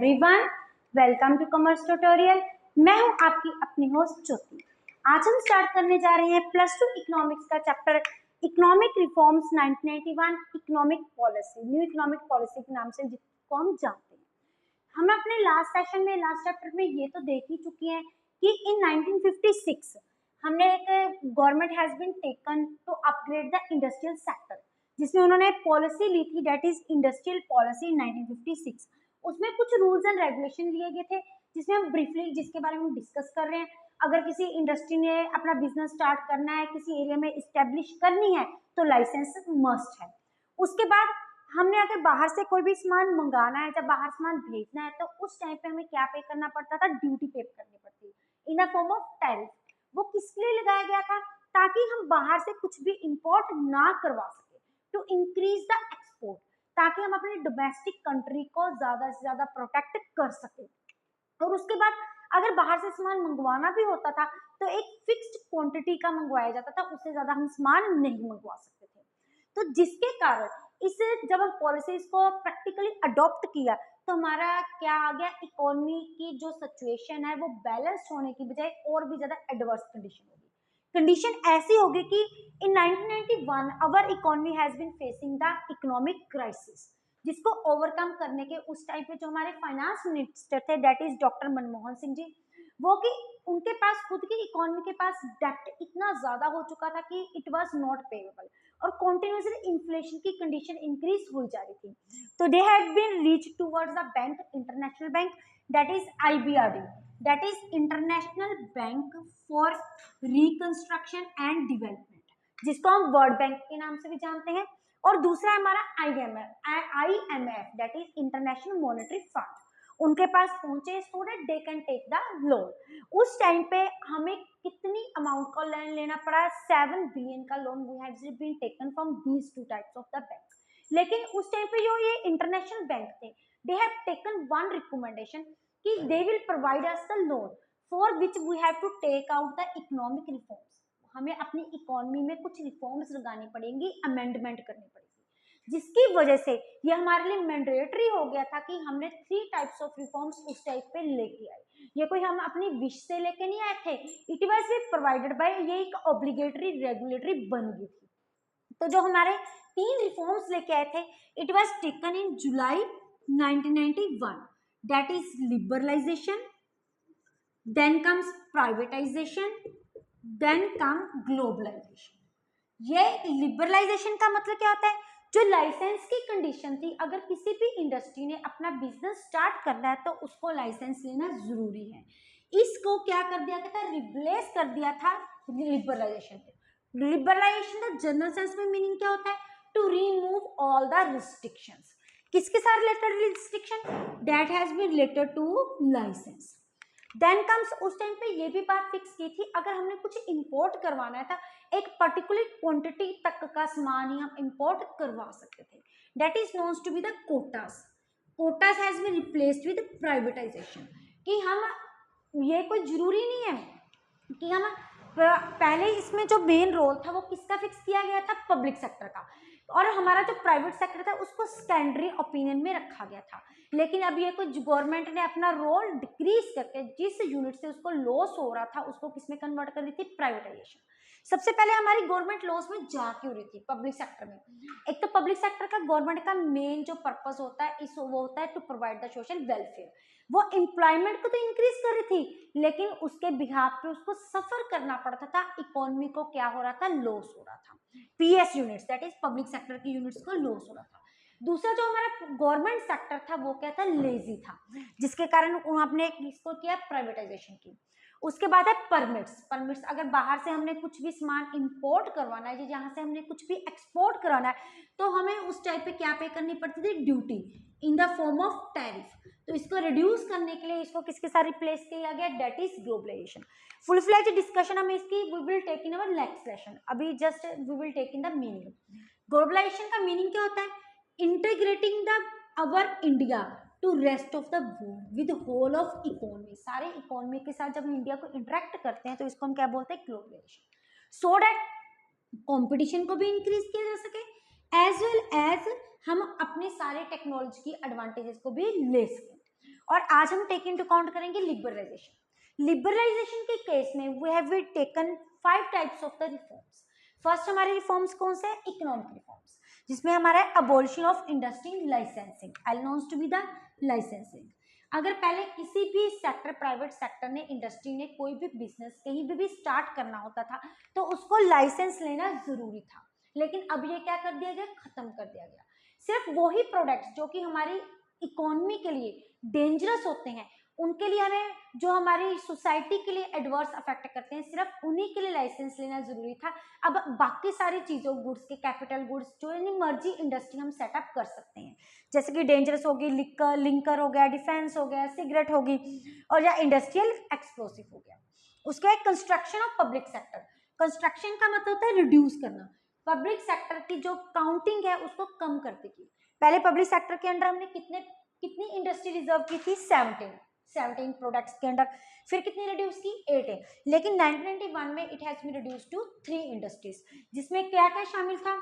Everyone, welcome to commerce tutorial. मैं हूं आपकी अपनी होस्ट ज्योति। आज हम स्टार्ट करने जा रहे हैं +2 इकोनॉमिक्स का chapter economic reforms 1991 economic policy, new economic policy के नाम से जिसको हम जानते हैं। हम अपने लास्ट सेशन में लास्ट चैप्टर में ये तो देख ही चुके हैं कि इन 1956 हमने एक government has been taken to upgrade the industrial sector, जिसमें उन्होंने पॉलिसी ली थी, डेट इज इंडस्ट्रियल पॉलिसी 1956। उसमें कुछ रूल्स एंड रेगुलेशन लिए गए थे जिसमें हम ब्रीफली जिसके बारे में डिस्कस कर रहे हैं। अगर किसी इंडस्ट्री ने अपना बिजनेस स्टार्ट करना है, किसी एरिया में इस्टेब्लिश करनी है, तो लाइसेंस मस्ट है। उसके बाद हमने अगर बाहर से कोई भी सामान मंगाना है, जब बाहर सामान भेजना है, तो उस टाइम पे हमें क्या पे करना पड़ता था? ड्यूटी पे करनी पड़ती है इन अ फॉर्म ऑफ टैरिफ। वो किसके लिए लगाया गया था? ताकि हम बाहर से कुछ भी इंपोर्ट ना करवा सके, टू इंक्रीज द एक्सपोर्ट, ताकि हम अपनी डोमेस्टिक कंट्री को ज्यादा से ज्यादा प्रोटेक्ट कर सके। और उसके बाद अगर बाहर से सामान मंगवाना भी होता था तो एक फिक्स्ड क्वांटिटी का मंगवाया जाता था, उससे ज्यादा हम सामान नहीं मंगवा सकते थे। तो जिसके कारण इसे जब हम पॉलिसीज को प्रैक्टिकली अडॉप्ट किया तो हमारा क्या आ गया? इकोनॉमी की जो सिचुएशन है वो बैलेंस होने की बजाय और भी ज्यादा एडवर्स कंडीशन होगी। कंडीशन ऐसी होगी कि in 1991 our economy has been facing the economic crisis, जिसको ओवरकम करने के उस टाइम पे जो हमारे फाइनेंस मिनिस्टर थे, that is doctor Manmohan Singh ji, वो कि उनके पास खुद की इकोनॉमी के पास डेब्ट इतना ज्यादा हो चुका था कि इट वाज नॉट पेएबल, और कॉन्टिन्यूसली इन्फ्लेशन की कंडीशन इंक्रीज हो जा रही थी। तो they have been reach towards the bank, international bank, that is IBRD, that is international bank for reconstruction and development, जिसको हम वर्ल्ड बैंक के नाम से भी जानते हैं। और दूसरा हमारा IMF, that is international monetary fund. उनके पास पहुंचे so that they can take the loan. उस टाइम पे हमें कितनी अमाउंट का लोन लेना पड़ा? 7 बिलियन का loan we have been taken from these two types of the bank. लेकिन उस टाइम पे जो ये इंटरनेशनल बैंक थे, they have taken one recommendation कि they will provide us the loan for which we have to take out the economic reforms. हमें अपनी economy में कुछ रिफॉर्म्स लगानी पड़ेंगी, अमेंडमेंट करनी पड़ेगी, जिसकी वजह से ये हमारे लिए मैंडेटरी हो गया था कि हमने 3 टाइप्स ऑफ रिफॉर्म्स उस टाइप पे लेके आए। ये कोई हम अपनी विश से लेके नहीं आए थे, इट वाज प्रोवाइडेड बाय, ये एक ऑब्लिगेटरी रेगुलेटरी बन गई थी। तो जो हमारे 3 रिफॉर्म्स लेके आए थे, it was taken in July 1991, that is liberalisation, then comes privatisation, then come globalisation. ये लिबरलाइजेशन का मतलब क्या होता है? जो लाइसेंस की कंडीशन थी, अगर किसी भी इंडस्ट्री ने अपना बिजनेस स्टार्ट करना है तो उसको लाइसेंस लेना जरूरी है। इसको क्या कर दिया गया था? रिप्लेस कर दिया था लिबरलाइजेशन। लिबरलाइजेशन का जनरल सेंस में मीनिंग क्या होता है? To remove all the restrictions. किसके साथ related restriction? That has been related to licence. Then comes, उस टाइम पे ये भी बात फिक्स की थी, अगर हमने कुछ इंपोर्ट करवाना है था, एक पर्टिकुलर क्वांटिटी तक का सामान ही हम इंपोर्ट करवा सकते थे, that is known to be the quotas. Quotas has been replaced with privatisation, कि हम, ये कोई जरूरी नहीं है कि हम पहले इसमें जो मेन रोल था वो किसका फिक्स किया गया था? पब्लिक सेक्टर का, और हमारा जो प्राइवेट सेक्टर था उसको सेकेंडरी ओपिनियन में रखा गया था। लेकिन अब ये कुछ गवर्नमेंट ने अपना रोल डिक्रीज करके जिस यूनिट से उसको लॉस हो रहा था उसको किसमें कन्वर्ट कर दी थी? प्राइवेटाइजेशन। सबसे पहले हमारी गवर्नमेंट लॉस में जा क्यों रही थी? पब्लिक सेक्टर में। एक तो पब्लिक सेक्टर का गवर्नमेंट का मेन जो पर्पस होता है वो होता है to provide the social welfare. वो एम्प्लॉयमेंट को तो इंक्रीज कर रही थी, लेकिन उसके बिहाफ पे उसको सफर करना पड़ता था, इकोनॉमी को क्या हो रहा था? लॉस हो रहा था। PS units, that is public sector की यूनिट्स को लॉस हो रहा था। दूसरा जो हमारा गवर्नमेंट सेक्टर था वो क्या था? लेजी था, जिसके कारण आपने इसको किया प्राइवेटाइजेशन की। उसके बाद है परमिट्स। परमिट्स, अगर बाहर से हमने कुछ भी सामान इंपोर्ट करवाना है, जहाँ से हमने कुछ भी एक्सपोर्ट कराना है, तो हमें उस टाइप पे क्या पे करनी पड़ती थी? Duty in the form of tariff. तो इसको रिड्यूस करने के लिए इसको किसके साथ रिप्लेस किया गया? That is globalisation. Full fledge discussion हम इसकी we will take in our next session. अभी just we will take in the meaning. Globalisation का मीनिंग क्या होता है? Integrating the our India to rest of the world with whole of economy. सारे economy के साथ जब हम इंडिया को इंटरेक्ट करते हैं तो इसको हम क्या बोलते हैं? ग्लोबलाइजेशन। सो दैट कंपटीशन को भी इंक्रीज किया जा सके, एज वेल एज हम अपने सारे टेक्नोलॉजी की एडवांटेजेस को भी ले सकें। और आज हम टेक इनटू अकाउंट करेंगे लिबरलाइजेशन। लिबरलाइजेशन के केस में we have taken 5 types of the reforms. First हमारे रिफॉर्म्स कौन से हैं? इकोनॉमिक रिफॉर्म्स, जिसमें हमारा abolition of industry licensing, announce to be the licensing. अगर पहले किसी भी सेक्टर, प्राइवेट सेक्टर ने, इंडस्ट्री ने कोई भी बिजनेस कहीं भी स्टार्ट करना होता था तो उसको लाइसेंस लेना जरूरी था, लेकिन अब ये क्या कर दिया गया? खत्म कर दिया गया। सिर्फ वही प्रोडक्ट्स जो कि हमारी इकोनॉमी के लिए डेंजरस होते हैं, उनके लिए हमें, जो हमारी सोसाइटी के लिए एडवर्स अफेक्ट करते हैं, सिर्फ उन्हीं के लिए लाइसेंस लेना जरूरी था। अब बाकी सारी चीज़ों, गुड्स के, कैपिटल गुड्स, जो यानी मर्जी इंडस्ट्री हम सेटअप कर सकते हैं, जैसे कि डेंजरस होगी लिकर, लिंकर हो गया, डिफेंस हो गया, सिगरेट होगी, और या इंडस्ट्रियल एक्सप्लोसिव हो गया। उसके बाद construction of public sector. Construction का मतलब होता है रिड्यूस करना, पब्लिक सेक्टर की जो काउंटिंग है उसको कम करने की। पहले पब्लिक सेक्टर के अंडर हमने कितनी इंडस्ट्री रिजर्व की थी? 17 प्रोडक्ट्स के अंडर। फिर कितनी रिड्यूस की? 8 है। लेकिन 1991 में it has been reduce to 3 industries, जिसमें क्या क्या शामिल था?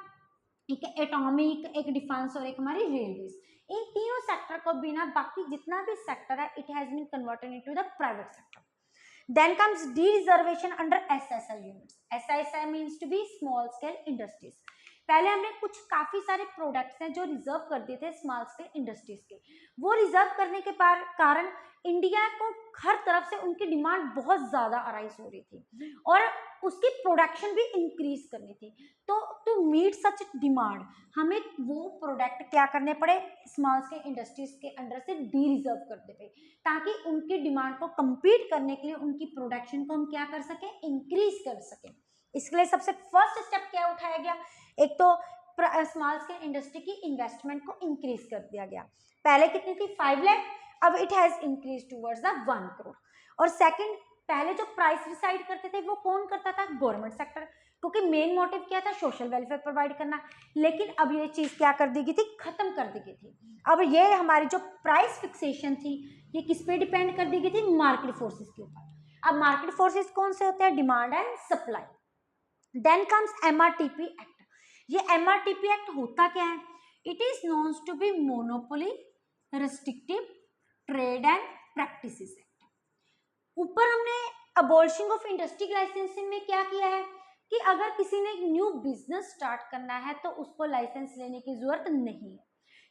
एक एटॉमिक, एक डिफेंस और एक हमारी रेलवेज। इन तीनों सेक्टर को बिना बाकी जितना भी सेक्टर है, it has been converted into the private sector. Then comes de-reservation under SSI units. SSI means to be small scale industries. पहले हमने कुछ काफी सारे प्रोडक्ट्स हैं जो रिजर्व कर दिए थे स्मॉल स्केल इंडस्ट्रीज के। वो रिजर्व करने के कारण इंडिया को हर तरफ से उनकी डिमांड बहुत ज्यादा अराइज हो रही थी और उसकी प्रोडक्शन भी इंक्रीज करनी थी। तो टू मीट सच डिमांड हमें वो प्रोडक्ट क्या करने पड़े? स्मॉल स्केल इंडस्ट्रीज के अंडर से डी रिजर्व करने पड़े, ताकि उनकी डिमांड को compete करने के लिए उनकी प्रोडक्शन को हम क्या कर सकें? इंक्रीज कर सकें। इसके लिए सबसे फर्स्ट स्टेप क्या उठाया गया? एक तो स्मॉल स्केल इंडस्ट्री की इन्वेस्टमेंट को इंक्रीज कर दिया गया। पहले कितनी थी? 5 लाख, अब it has increase towards the 1 crore. और सेकंड, पहले जो प्राइस डिसाइड करते थे वो कौन करता था? गवर्नमेंट सेक्टर, क्योंकि मेन मोटिव क्या था? सोशल वेलफेयर प्रोवाइड करना। लेकिन अब ये चीज क्या कर दी गई थी? खत्म कर दी गई थी। अब ये हमारी जो प्राइस फिक्सेशन थी, ये किस पे डिपेंड कर दी गई थी? मार्केट फोर्सेस के ऊपर। अब मार्केट फोर्सेस कौन से होते हैं? Demand and supply. Then comes MRTP act. ये MRTP एक्ट होता क्या है? It is known to be monopoly restrictive trade and practices act. ऊपर हमने अबॉलिशिंग ऑफ इंडस्ट्री लाइसेंसिंग में क्या किया है कि अगर किसी ने एक न्यू बिजनेस स्टार्ट करना है तो उसको लाइसेंस लेने की जरूरत नहीं है।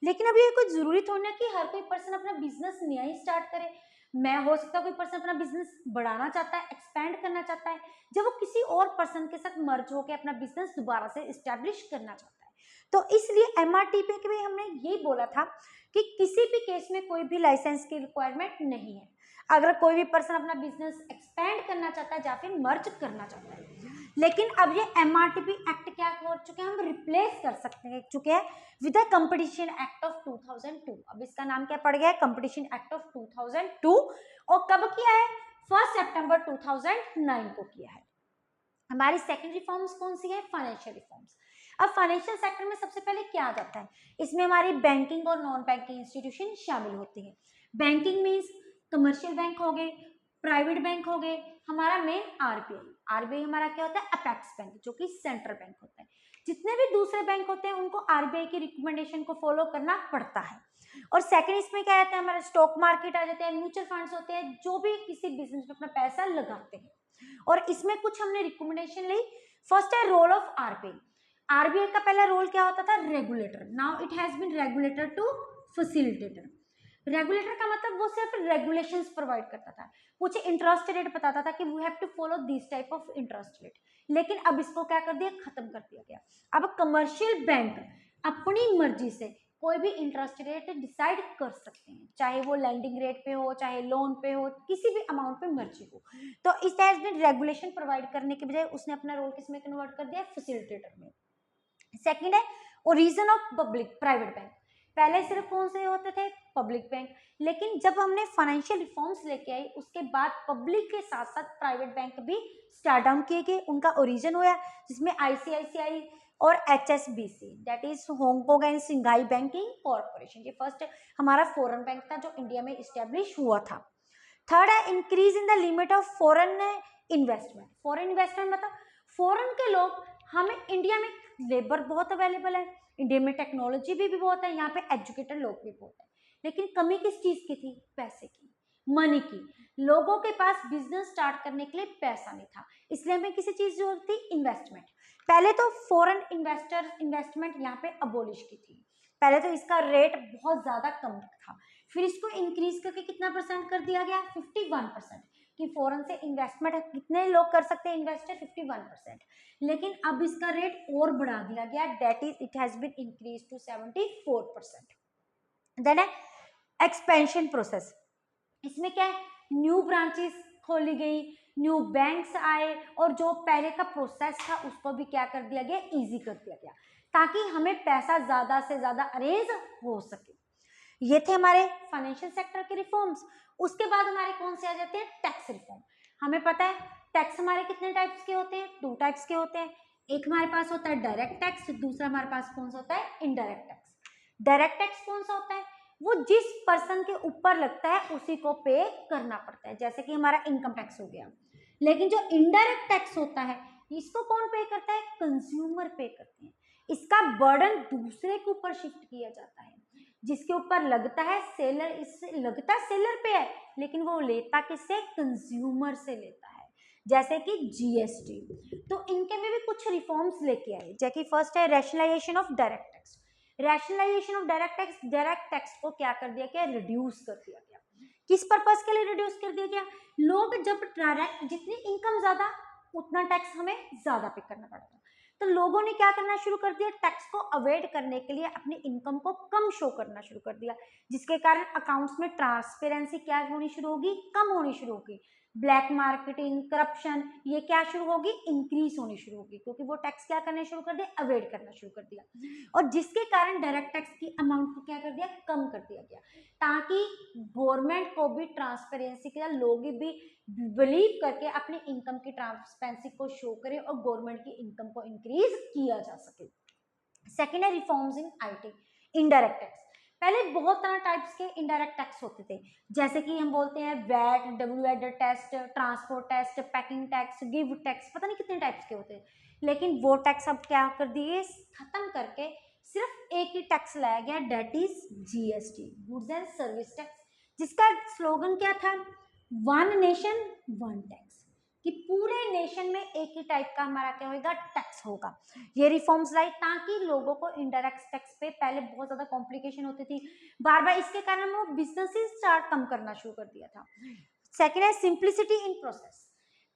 लेकिन अब ये कोई जरूरी थोड़ी ना कि हर कोई पर्सन अपना बिजनेस नया ही स्टार्ट करे। मैं हो सकता है कोई पर्सन अपना बिजनेस बढ़ाना चाहता है, एक्सपेंड करना चाहता है, जब वो किसी और पर्सन के साथ मर्ज होकर अपना बिजनेस दोबारा से इस्टेब्लिश करना चाहता है। तो इसलिए MRTP के भी हमने यही बोला था कि किसी भी केस में कोई भी लाइसेंस की रिक्वायरमेंट नहीं है अगर कोई भी पर्सन अपना बिजनेस एक्सपेंड करना चाहता है या फिर मर्ज करना चाहता है। लेकिन अब ये MRTP एक्ट क्या हो चुके हैं? हम रिप्लेस कर सकते हैं चुके हैं with the competition act of 2002। अब इसका नाम क्या पड़ गया है? Competition act of 2002। और कब किया है? 1 सितंबर 2009 को किया है। हमारी सेकंड रिफॉर्म्स कौन सी है? Financial reforms. अब फाइनेंशियल सेक्टर में सबसे पहले क्या आ जाता है? इसमें हमारी बैंकिंग और नॉन बैंकिंग इंस्टीट्यूशन शामिल होती है। बैंकिंग मीन्स कमर्शियल बैंक हो गए, प्राइवेट बैंक हो गए, हमारा मेन आरबीआई हमारा क्या होता है? अपेक्स बैंक, जो कि सेंट्रल बैंक होता है। जितने भी दूसरे बैंक होते हैं उनको आरबीआई की रिकमेंडेशन को फॉलो करना पड़ता है। और सेकंड इसमें क्या आता है? हमारा स्टॉक मार्केट आ जाते हैं, म्यूचुअल फंड्स होते हैं, जो भी किसी बिजनेस में अपना पैसा लगाते हैं। और इसमें कुछ हमने रिकमेंडेशन ली। फर्स्ट है रोल ऑफ आरबीआई। आरबीआई का पहला रोल क्या होता था? Regulator. Now it has been regulator to facilitator. Regulator का मतलब वो सिर्फ रेगुलेशंस प्रोवाइड करता था, कुछ इंटरेस्ट रेट बताता था कि we have to follow this type of interest rate. लेकिन अब इसको क्या कर दिया? खत्म कर दिया गया। अब कमर्शियल बैंक अपनी मर्जी से कोई भी इंटरेस्ट रेट डिसाइड कर सकते हैं, चाहे वो लैंडिंग रेट पे हो, चाहे लोन पे हो, किसी भी अमाउंट पे मर्जी हो। तो इस हैज बीन रेगुलेशन प्रोवाइड करने के बजाय उसने अपना रोल किसमें कन्वर्ट कर दिया? फैसिलिटेटर में। सेकंड है origin of public private bank. पहले सिर्फ कौन से होते थे? Public bank. लेकिन जब हमने फाइनेंशियल रिफॉर्म्स लेके आई उसके बाद पब्लिक के साथ साथ प्राइवेट बैंक भी स्टार्ट डाउन किए गए, उनका ओरिजिन हुआ, जिसमें ICICI और HSBC, that is Hong Kong and Shanghai banking corporation. ये फर्स्ट हमारा फॉरेन बैंक था जो इंडिया में इस्टेब्लिश हुआ था। थर्ड है increase in the limit of foreign investment. Foreign investment मतलब फॉरेन के लोग, हमें इंडिया में लेबर बहुत अवेलेबल है, इंडिया में टेक्नोलॉजी भी बहुत है, यहाँ पे एजुकेटेड लोग भी बहुत है, लेकिन कमी किस चीज की थी? पैसे की, मनी की। लोगों के पास बिजनेस स्टार्ट करने के लिए पैसा नहीं था, इसलिए हमें किसी चीज की जरूरत थी? इन्वेस्टमेंट। पहले तो फॉरेन इन्वेस्टर इन्वेस्टमेंट यहाँ पे अबोलिश की थी। पहले तो इसका रेट बहुत ज्यादा कम था, फिर इसको इंक्रीज करके कितना परसेंट कर दिया गया? 51%, कि फॉरेन से इन्वेस्टमेंट कितने लोग कर सकते हैं इन्वेस्टर? 51%। लेकिन अब इसका रेट और बढ़ा दिया गया, that is it has been increase to 74%। Then है एक्सपेंशन प्रोसेस। इसमें क्या है? न्यू ब्रांचेस खोली गई, न्यू बैंक्स आए, और जो पहले का प्रोसेस था उसको भी क्या कर दिया गया? इजी कर दिया गया, ताकि हमें पैसा ज्यादा से ज्यादा अरेंज हो सके। ये थे हमारे फाइनेंशियल सेक्टर के रिफॉर्म्स। उसके बाद हमारे कौन से आ जाते हैं? Tax reform. हमें पता है टैक्स हमारे कितने टाइप्स के होते हैं? 2 टाइप्स के होते हैं। एक हमारे पास होता है डायरेक्ट टैक्स, दूसरा हमारे पास कौन सा होता है? Indirect tax. डायरेक्ट टैक्स कौन सा होता है? वो जिस पर्सन के ऊपर लगता है उसी को पे करना पड़ता है, जैसे कि हमारा इनकम टैक्स हो गया। लेकिन जो इनडायरेक्ट टैक्स होता है, इसको कौन पे करता है? कंज्यूमर पे करते हैं। इसका बर्डन दूसरे के ऊपर शिफ्ट किया जाता है, जिसके ऊपर लगता है सेलर, इससे लगता है सेलर पे है, लेकिन वो लेता किससे? कंज्यूमर से लेता है, जैसे कि जीएसटी। तो इनके में भी कुछ रिफॉर्म्स लेके आए, जैसे कि फर्स्ट है rationalisation of direct tax. Rationalisation of direct tax को क्या कर दिया गया? रिड्यूस कर दिया गया। किस पर्पस के लिए रिड्यूस कर दिया गया? लोग जब डायरेक्ट, जितनी इनकम ज्यादा उतना टैक्स हमें ज्यादा पे करना पड़ता, तो लोगों ने क्या करना शुरू कर दिया? टैक्स को अवॉइड करने के लिए अपनी इनकम को कम शो करना शुरू कर दिया, जिसके कारण अकाउंट्स में ट्रांसपेरेंसी क्या होनी शुरू होगी? कम होनी शुरू होगी। ब्लैक मार्केटिंग, करप्शन, ये क्या शुरू होगी? इंक्रीज होनी शुरू होगी, क्योंकि वो टैक्स क्या करने शुरू कर दिया? अवॉइड करना शुरू कर दिया, और जिसके कारण डायरेक्ट टैक्स की अमाउंट को क्या कर दिया? कम कर दिया गया, ताकि गवर्नमेंट को भी ट्रांसपेरेंसी के लिए लोग भी बिलीव करके अपनी इनकम की ट्रांसपेरेंसी को शो करें और गवर्नमेंट की इनकम को इंक्रीज किया जा सके। सेकेंड है reforms in IT, indirect tax. पहले बहुत तरह टाइप्स के इनडायरेक्ट टैक्स होते थे, जैसे कि हम बोलते हैं VAT, WAT test, transport test, packing tax, give tax, पता नहीं कितने टाइप्स के होते हैं। लेकिन वो टैक्स अब क्या कर दिए? खत्म करके सिर्फ एक ही टैक्स लाया गया, that is GST, goods and service tax, जिसका स्लोगन क्या था? वन नेशन वन टैक्स, कि पूरे नेशन में एक ही टाइप का हमारा क्या होगा? टैक्स होगा। ये रिफॉर्म्स लाई, ताकि लोगों को इनडायरेक्ट टैक्स पे पहले बहुत ज्यादा कॉम्प्लिकेशन होती थी, बार बार, इसके कारण वो बिजनेसेस स्टार्ट कम करना शुरू कर दिया था। सेकेंड है सिंप्लिसिटी इन प्रोसेस।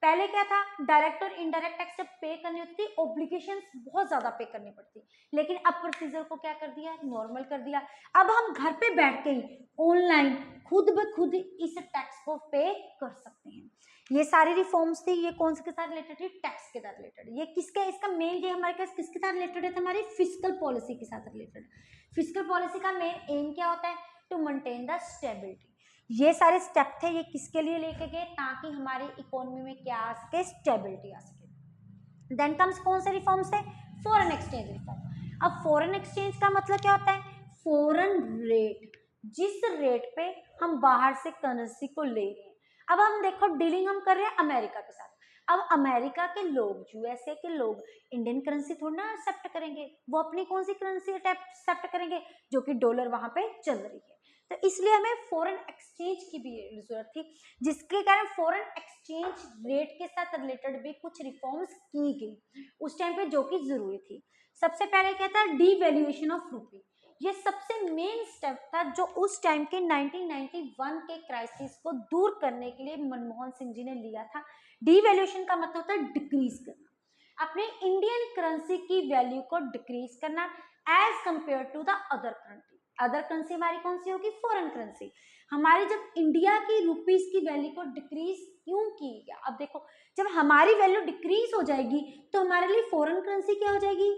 पहले क्या था? डायरेक्ट और इनडायरेक्ट टैक्स जब पे करनी होती थी, ऑब्लिगेशंस बहुत ज्यादा पे करनी पड़ती, लेकिन अब प्रोसीजर को क्या कर दिया? नॉर्मल कर दिया। अब हम घर पे बैठ के ही ऑनलाइन खुद ब खुद इस टैक्स को पे कर सकते हैं। ये सारी रिफॉर्म्स थी, ये कौन से के साथ रिलेटेड थी? टैक्स के साथ रिलेटेड। ये किसके, इसका मेन, ये हमारे पास किसके साथ रिलेटेड है? हमारी फिस्कल पॉलिसी के साथ रिलेटेड। फिस्कल पॉलिसी का मेन एम क्या होता है? To maintain the stability. ये सारे स्टेप थे, ये किसके लिए लेके गए? ताकि हमारी इकोनॉमी में क्या आ सके? स्टेबिलिटी आ सके। देन कम्स कौन से रिफॉर्म्स थे? Foreign exchange reform. अब फॉरेन एक्सचेंज का मतलब क्या होता है? फॉरेन रेट, जिस रेट पे हम बाहर से करेंसी को ले रहे हैं। अब हम देखो डीलिंग हम कर रहे हैं अमेरिका के साथ, अब अमेरिका के लोग, यूएसए के लोग इंडियन करेंसी थोड़ा ना एक्सेप्ट करेंगे, वो अपनी कौन सी करेंसी एक्सेप्ट करेंगे? जो कि डॉलर वहां पे चल रही है। तो इसलिए हमें फॉरेन एक्सचेंज की भी जरूरत थी, जिसके कारण फॉरेन एक्सचेंज रेट के साथ रिलेटेड भी कुछ रिफॉर्म्स की गई उस टाइम पे, जो कि जरूरी थी। सबसे पहले क्या था? डीवैल्यूएशन ऑफ रूपी। ये सबसे मेन स्टेप था, जो उस टाइम के 1991 के क्राइसिस को दूर करने के लिए मनमोहन सिंह जी ने लिया था। डीवैल्यूएशन का मतलब होता है डिक्रीज करना, अपने इंडियन करेंसी की वैल्यू को डिक्रीज करना as compare to the other country. Other currency हमारी कौन सी होगी? Foreign currency. हमारी जब इंडिया की रुपीज की वैल्यू को डिक्रीज क्यों की गया? अब देखो, जब हमारी वैल्यू डिक्रीज हो जाएगी तो हमारे लिए फॉरेन करेंसी क्या हो जाएगी?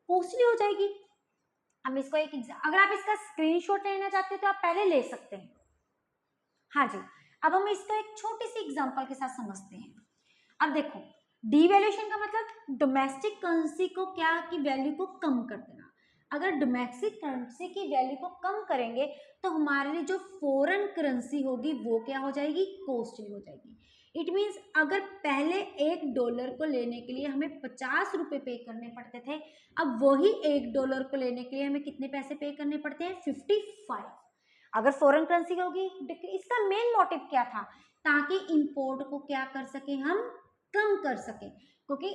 कॉस्टली हो जाएगी। हम इसको एक अगर आप इसका स्क्रीनशॉट लेना चाहते हो तो आप पहले ले सकते हैं। हाँ जी, अब हम इसको एक छोटी सी एग्जांपल के साथ समझते हैं। अब देखो, डीवैल्यूएशन का मतलब डोमेस्टिक करेंसी को क्या की वैल्यू को कम कर देना। अगर डोमेस्टिक करेंसी की वैल्यू को कम करेंगे तो हमारे लिए जो फॉरेन करेंसी होगी वो क्या हो जाएगी? कॉस्टली हो जाएगी। इट मीन्स अगर पहले $1 को लेने के लिए हमें 50 रुपए पे करने पड़ते थे, अब वही $1 को लेने के लिए हमें कितने पैसे पे करने पड़ते हैं? 55। अगर फॉरेन करेंसी होगी, इसका मेन मोटिव क्या था, ताकि इंपोर्ट को क्या कर सके, हम कम कर सके, क्योंकि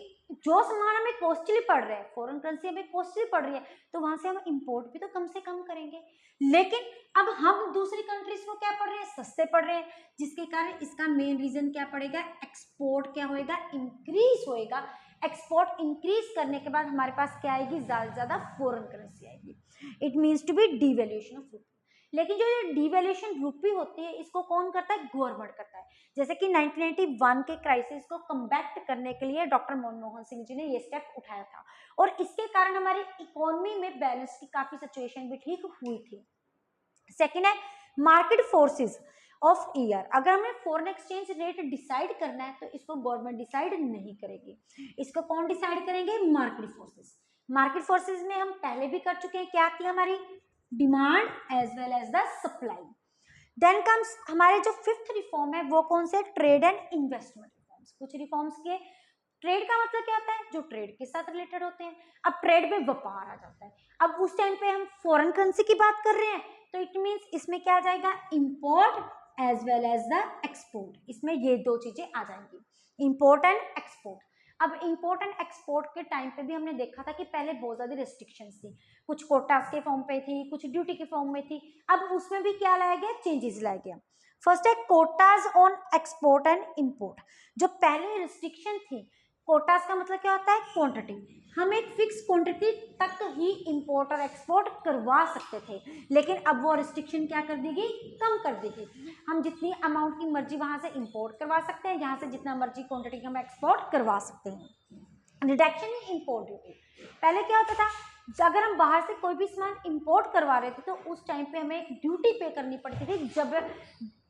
जो सामान हमें कॉस्टली पड़ रहा है, फॉरेन करेंसी हमें कॉस्टली पड़ रही है, तो वहां से हम इंपोर्ट भी तो कम से कम करेंगे। लेकिन अब हम दूसरी कंट्रीज को क्या पड़ रहे हैं, सस्ते पड़ रहे हैं, जिसके कारण इसका मेन रीजन क्या पड़ेगा, एक्सपोर्ट क्या होएगा, इंक्रीज होएगा। एक्सपोर्ट इंक्रीज करने के बाद हमारे पास क्या आएगी, ज्यादा से ज्यादा फॉरेन करेंसी आएगी। It means to be devaluation of rupee. लेकिन जो ये डिवैल्यूएशन रूपी होती है, इसको कौन करता है, गवर्नमेंट करता है। जैसे कि 1991 के क्राइसिस को कम्बैक्ट करने के लिए डॉक्टर मनमोहन सिंह जी ने ये स्टेप उठाया था, और इसके कारण हमारी इकोनॉमी में बैलेंस की काफी सिचुएशन भी ठीक हुई थी। सेकेंड है मार्केट फोर्सेस ऑफ ईयर। अगर हमें फॉरेन एक्सचेंज रेट डिसाइड करना है तो इसको गवर्नमेंट डिसाइड नहीं करेगी, इसको कौन डिसाइड करेंगे, मार्केट फोर्सेस। मार्केट फोर्सेस में हम पहले भी कर चुके हैं, क्या थी हमारी, demand as well as the supply. Then comes हमारे जो फिफ्थ रिफॉर्म है वो कौन से, ट्रेड एंड इन्वेस्टमेंट रिफॉर्म्स। कुछ रिफॉर्म्स के ट्रेड का मतलब क्या होता है, जो ट्रेड के साथ रिलेटेड होते हैं। अब ट्रेड में व्यापार आ जाता है। अब उस टाइम पे हम फॉरेन करेंसी की बात कर रहे हैं, तो इट मीन्स इसमें क्या आ जाएगा, import as well as the export. इसमें ये दो चीजें आ जाएंगी, इंपोर्ट एंड एक्सपोर्ट। अब इंपोर्ट एंड एक्सपोर्ट के टाइम पे भी हमने देखा था कि पहले बहुत ज्यादा रिस्ट्रिक्शंस थी, कुछ कोटास के फॉर्म पे थी, कुछ ड्यूटी के फॉर्म में थी। अब उसमें भी क्या लाया गया, चेंजेस लाया गया। फर्स्ट है quotas on export and import. जो पहले रिस्ट्रिक्शन थी, कोटास का मतलब क्या होता है, क्वांटिटी। हम एक फिक्स क्वांटिटी तक ही इंपोर्ट और एक्सपोर्ट करवा सकते थे, लेकिन अब वो रिस्ट्रिक्शन क्या कर देगी, कम कर देगी। हम जितनी अमाउंट की मर्जी वहां से इंपोर्ट करवा सकते हैं, यहाँ से जितना मर्जी क्वांटिटी हम एक्सपोर्ट करवा सकते हैं। Reduction in import duty. पहले क्या होता था, अगर हम बाहर से कोई भी सामान इंपोर्ट करवा रहे थे तो उस टाइम पे हमें ड्यूटी पे करनी पड़ती थी,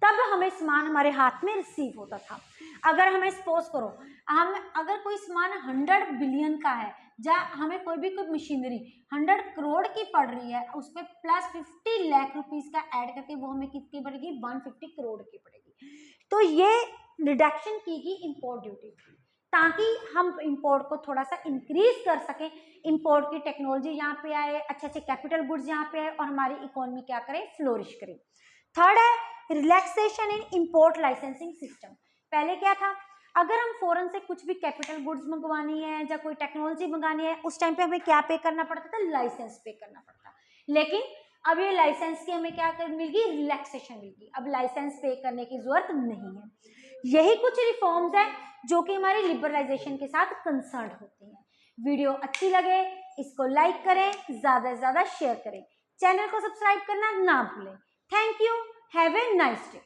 तब हमें सामान हमारे हाथ में रिसीव होता था। अगर हमें सपोज करो, हम अगर कोई सामान 100 बिलियन का है, या हमें कोई मशीनरी 100 करोड़ की पड़ रही है, उस पर प्लस 50 लाख रुपीस का ऐड करके वो हमें कितनी पड़ेगी, 150 करोड़ की पड़ेगी। तो ये रिडक्शन की गई इंपोर्ट ड्यूटी, ताकि हम इंपोर्ट को थोड़ा सा इंक्रीज कर सकें, इंपोर्ट की टेक्नोलॉजी यहाँ पे आए, अच्छे अच्छे कैपिटल गुड्स यहाँ पे आए, और हमारी इकोनॉमी क्या करे, फ्लोरिश करे। थर्ड है रिलैक्सेशन इन इंपोर्ट लाइसेंसिंग सिस्टम। पहले क्या था, अगर हम फॉरेन से कुछ भी कैपिटल गुड्स मंगवानी है या कोई टेक्नोलॉजी मंगानी है, उस टाइम पे हमें क्या पे करना पड़ता था, लाइसेंस पे करना पड़ता। लेकिन अब ये लाइसेंस की हमें क्या कर मिल गई, रिलैक्सेशन मिल गई, अब लाइसेंस पे करने की जरूरत नहीं है। यही कुछ रिफॉर्म्स है जो कि हमारी लिबरलाइजेशन के साथ कंसर्न होती हैं। वीडियो अच्छी लगे इसको लाइक करें, ज्यादा से ज्यादा शेयर करें, चैनल को सब्सक्राइब करना ना भूलें। Thank you, have a nice day.